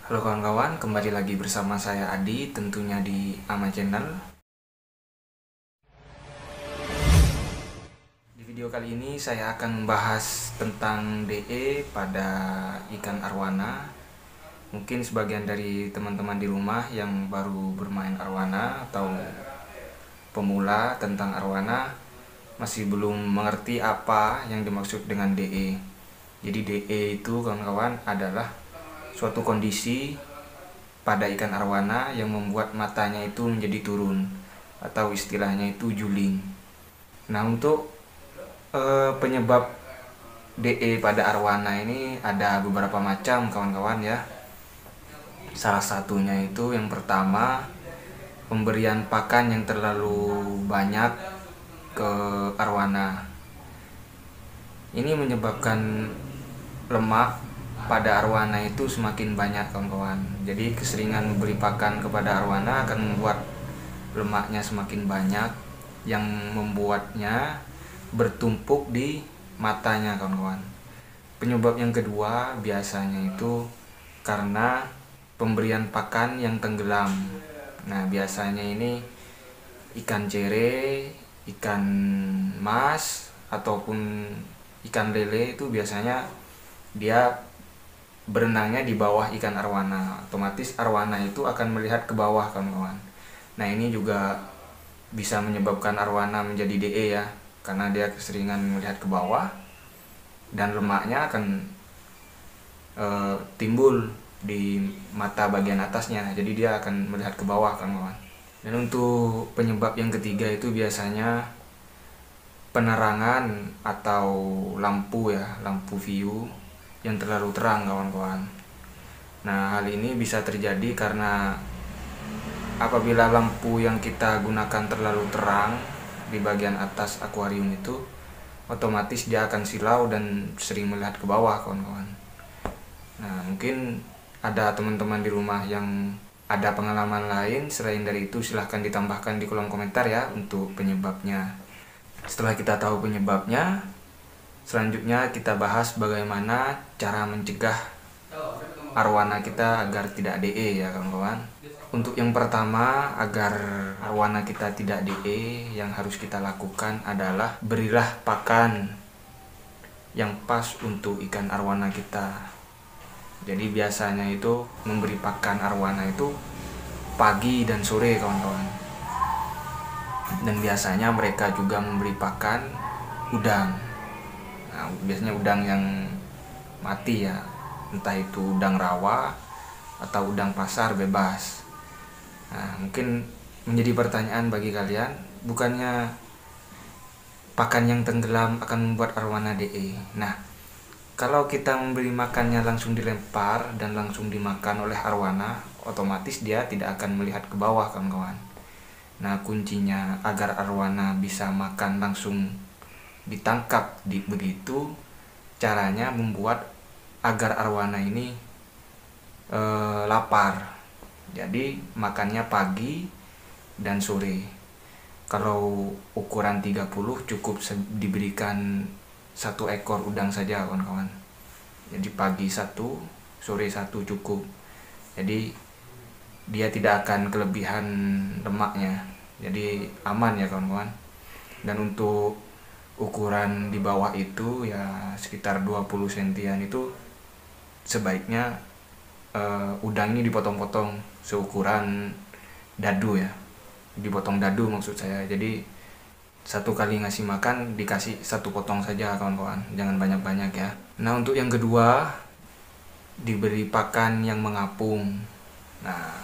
Halo kawan-kawan, kembali lagi bersama saya Adi, tentunya di Ama Channel. Di video kali ini saya akan membahas tentang DE pada ikan arwana. Mungkin sebagian dari teman-teman di rumah yang baru bermain arwana atau pemula tentang arwana masih belum mengerti apa yang dimaksud dengan DE. Jadi DE itu kawan-kawan adalah suatu kondisi pada ikan arwana yang membuat matanya itu menjadi turun atau istilahnya itu juling. Nah, untuk penyebab DE pada arwana ini ada beberapa macam kawan-kawan ya. Salah satunya itu yang pertama, pemberian pakan yang terlalu banyak ke arwana. Ini menyebabkan lemak pada arwana itu semakin banyak kawan-kawan. Jadi keseringan memberi pakan kepada arwana akan membuat lemaknya semakin banyak yang membuatnya bertumpuk di matanya kawan-kawan. Penyebab yang kedua biasanya itu karena pemberian pakan yang tenggelam. Nah, biasanya ini ikan cere, ikan mas ataupun ikan lele itu biasanya dia berenangnya di bawah ikan arwana. Otomatis arwana itu akan melihat ke bawah kawan-kawan. Nah, ini juga bisa menyebabkan arwana menjadi DE ya, karena dia keseringan melihat ke bawah dan lemaknya akan timbul di mata bagian atasnya, jadi dia akan melihat ke bawah kawan-kawan. Dan untuk penyebab yang ketiga itu biasanya penerangan atau lampu ya, lampu view yang terlalu terang kawan-kawan. Nah, hal ini bisa terjadi karena apabila lampu yang kita gunakan terlalu terang di bagian atas akuarium itu, otomatis dia akan silau dan sering melihat ke bawah kawan-kawan. Nah, mungkin ada teman-teman di rumah yang ada pengalaman lain selain dari itu, silahkan ditambahkan di kolom komentar ya untuk penyebabnya. Setelah kita tahu penyebabnya, selanjutnya kita bahas bagaimana cara mencegah arwana kita agar tidak DE ya kawan-kawan. Untuk yang pertama, agar arwana kita tidak DE, yang harus kita lakukan adalah berilah pakan yang pas untuk ikan arwana kita. Jadi biasanya itu memberi pakan arwana itu pagi dan sore kawan-kawan. Dan biasanya mereka juga memberi pakan udang. Nah, biasanya udang yang mati ya, entah itu udang rawa atau udang pasar bebas. Nah, mungkin menjadi pertanyaan bagi kalian, bukannya pakan yang tenggelam akan membuat arwana DE? Nah, kalau kita memberi makannya langsung dilempar dan langsung dimakan oleh arwana, otomatis dia tidak akan melihat ke bawah kawan-kawan. Nah, kuncinya agar arwana bisa makan langsung ditangkap begitu, caranya membuat agar arwana ini lapar. Jadi makannya pagi dan sore. Kalau ukuran 30 cukup diberikan satu ekor udang saja kawan-kawan. Jadi pagi satu, sore satu cukup. Jadi dia tidak akan kelebihan lemaknya. Jadi aman ya kawan-kawan. Dan untuk ukuran di bawah itu ya sekitar 20 sentian itu sebaiknya udang ini dipotong-potong seukuran dadu ya. Dipotong dadu maksud saya. Jadi satu kali ngasih makan dikasih satu potong saja kawan-kawan, jangan banyak-banyak ya. Nah, untuk yang kedua, diberi pakan yang mengapung. Nah,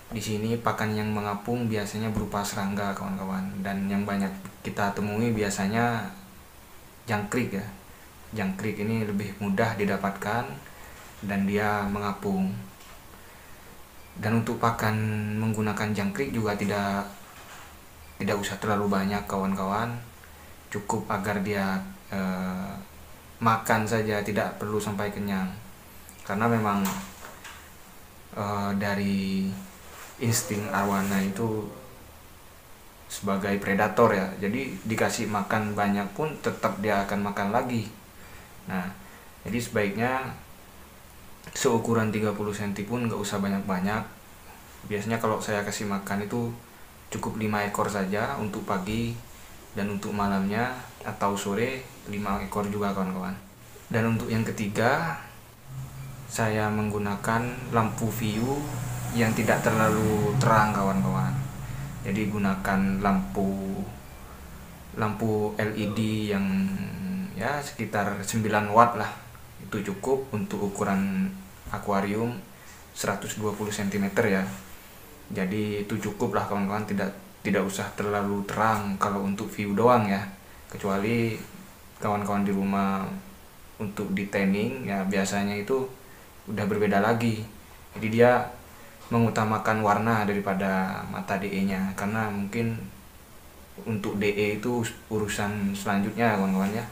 di sini pakan yang mengapung biasanya berupa serangga kawan-kawan, dan yang banyak kita temui biasanya jangkrik ya. Jangkrik ini lebih mudah didapatkan dan dia mengapung. Dan untuk pakan menggunakan jangkrik juga tidak usah terlalu banyak kawan-kawan, cukup agar dia makan saja, tidak perlu sampai kenyang, karena memang dari insting arwana itu sebagai predator ya, jadi dikasih makan banyak pun tetap dia akan makan lagi. Nah, jadi sebaiknya seukuran 30 cm pun nggak usah banyak-banyak. Biasanya kalau saya kasih makan itu cukup 5 ekor saja untuk pagi, dan untuk malamnya atau sore 5 ekor juga kawan-kawan. Dan untuk yang ketiga, saya menggunakan lampu view yang tidak terlalu terang kawan-kawan. Jadi gunakan lampu LED yang ya sekitar 9 watt lah. Itu cukup untuk ukuran akuarium 120 cm ya. Jadi itu cukup lah kawan-kawan, tidak usah terlalu terang kalau untuk view doang ya. Kecuali kawan-kawan di rumah untuk di tanning ya, biasanya itu udah berbeda lagi. Jadi dia mengutamakan warna daripada mata DE-nya, karena mungkin untuk DE itu urusan selanjutnya kawan-kawan ya.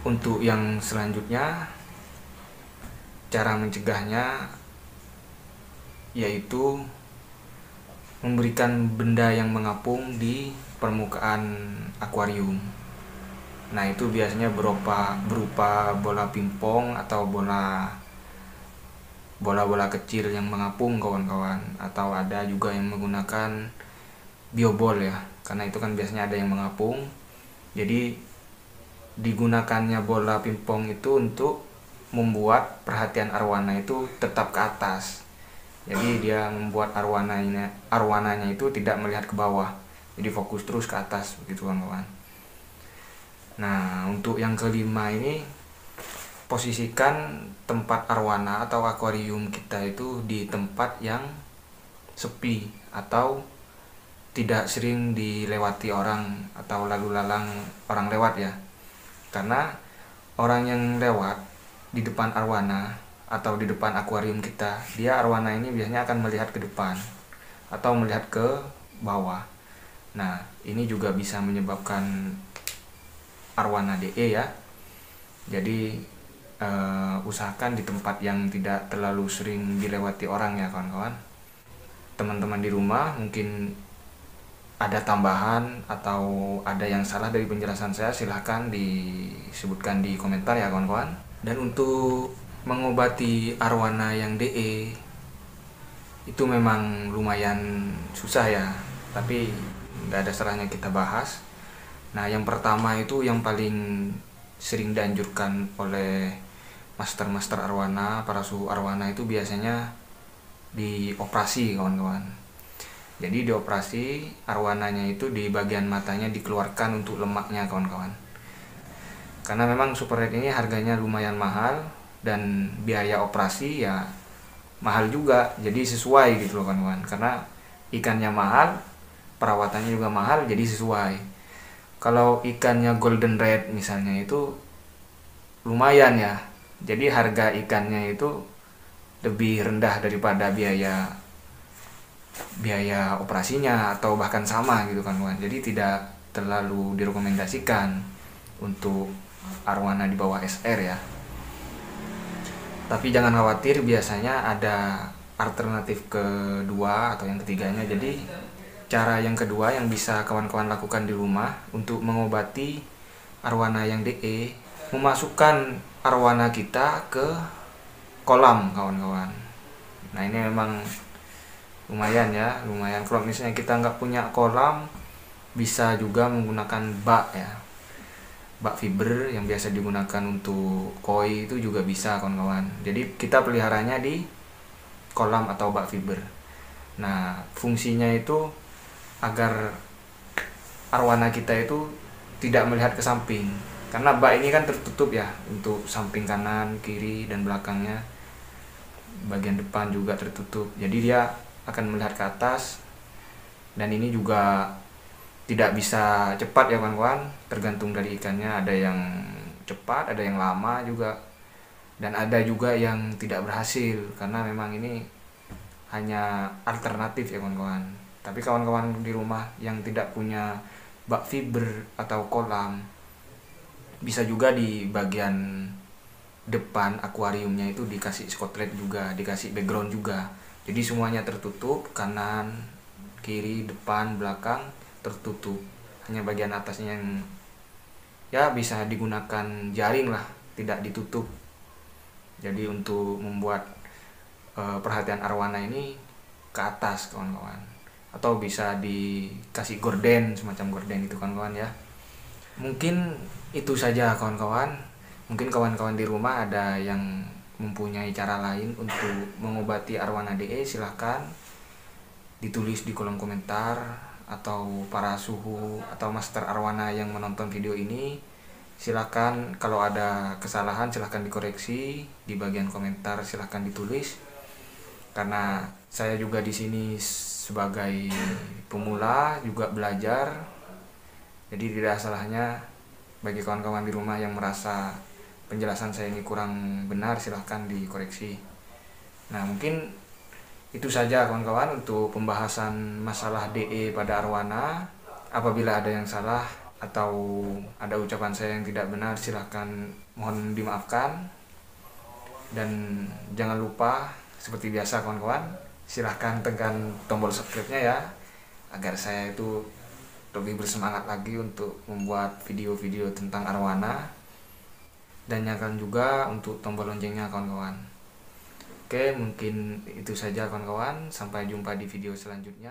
Untuk yang selanjutnya, cara mencegahnya yaitu memberikan benda yang mengapung di permukaan akuarium. Nah, itu biasanya berupa bola pingpong atau bola-bola kecil yang mengapung kawan-kawan, atau ada juga yang menggunakan biobol ya, karena itu kan biasanya ada yang mengapung. Jadi digunakannya bola pingpong itu untuk membuat perhatian arwana itu tetap ke atas. Jadi dia membuat arwananya itu tidak melihat ke bawah, jadi fokus terus ke atas begitu kawan-kawan. Nah, untuk yang kelima ini, posisikan tempat arwana atau akuarium kita itu di tempat yang sepi atau tidak sering dilewati orang atau lalu lalang orang lewat ya. Karena orang yang lewat di depan arwana atau di depan akuarium kita, dia arwana ini biasanya akan melihat ke depan atau melihat ke bawah. Nah, ini juga bisa menyebabkan arwana DE ya. Jadi usahakan di tempat yang tidak terlalu sering dilewati orang ya kawan-kawan. Teman-teman di rumah mungkin ada tambahan atau ada yang salah dari penjelasan saya, silahkan disebutkan di komentar ya kawan-kawan. Dan untuk mengobati arwana yang DE itu memang lumayan susah ya, tapi nggak ada salahnya kita bahas. Nah, yang pertama itu yang paling sering dianjurkan oleh master arwana, para suhu arwana itu biasanya dioperasi kawan-kawan. Jadi dioperasi arwananya itu di bagian matanya dikeluarkan untuk lemaknya kawan-kawan. Karena memang super red ini harganya lumayan mahal dan biaya operasi ya mahal juga. Jadi sesuai gitu loh kawan-kawan. Karena ikannya mahal, perawatannya juga mahal, jadi sesuai. Kalau ikannya golden red misalnya itu lumayan ya. Jadi harga ikannya itu lebih rendah daripada biaya operasinya atau bahkan sama gitu kan kawan. Jadi tidak terlalu direkomendasikan untuk arwana di bawah SR ya. Tapi jangan khawatir, biasanya ada alternatif kedua atau yang ketiganya. Jadi cara yang kedua yang bisa kawan-kawan lakukan di rumah untuk mengobati arwana yang DE, memasukkan arwana kita ke kolam kawan-kawan. Nah, ini memang lumayan ya, lumayan. Kalau misalnya kita nggak punya kolam, bisa juga menggunakan bak ya, bak fiber yang biasa digunakan untuk koi itu juga bisa kawan-kawan. Jadi kita peliharanya di kolam atau bak fiber. Nah, fungsinya itu agar arwana kita itu tidak melihat ke samping, karena bak ini kan tertutup ya untuk samping kanan, kiri, dan belakangnya. Bagian depan juga tertutup, jadi dia akan melihat ke atas. Dan ini juga tidak bisa cepat ya kawan-kawan, tergantung dari ikannya. Ada yang cepat, ada yang lama juga, dan ada juga yang tidak berhasil, karena memang ini hanya alternatif ya kawan-kawan. Tapi kawan-kawan di rumah yang tidak punya bak fiber atau kolam, bisa juga di bagian depan akuariumnya itu dikasih skotlet juga, dikasih background juga. Jadi semuanya tertutup, kanan, kiri, depan, belakang tertutup. Hanya bagian atasnya yang ya bisa digunakan jaring lah, tidak ditutup. Jadi untuk membuat perhatian arwana ini ke atas kawan-kawan, atau bisa dikasih gorden, semacam gorden itu kawan-kawan ya. Mungkin itu saja kawan-kawan. Mungkin kawan-kawan di rumah ada yang mempunyai cara lain untuk mengobati arwana DE, silahkan ditulis di kolom komentar. Atau para suhu atau master arwana yang menonton video ini, silahkan kalau ada kesalahan silahkan dikoreksi di bagian komentar, silahkan ditulis. Karena saya juga di sini sebagai pemula juga belajar, jadi tidak salahnya bagi kawan-kawan di rumah yang merasa penjelasan saya ini kurang benar, silahkan dikoreksi. Nah, mungkin itu saja kawan-kawan untuk pembahasan masalah DE pada arwana. Apabila ada yang salah atau ada ucapan saya yang tidak benar, silahkan mohon dimaafkan. Dan jangan lupa seperti biasa kawan-kawan, silahkan tekan tombol subscribe-nya ya, agar saya itu lebih bersemangat lagi untuk membuat video-video tentang arwana. Dan nyalakan juga untuk tombol loncengnya kawan-kawan. Oke, mungkin itu saja kawan-kawan. Sampai jumpa di video selanjutnya.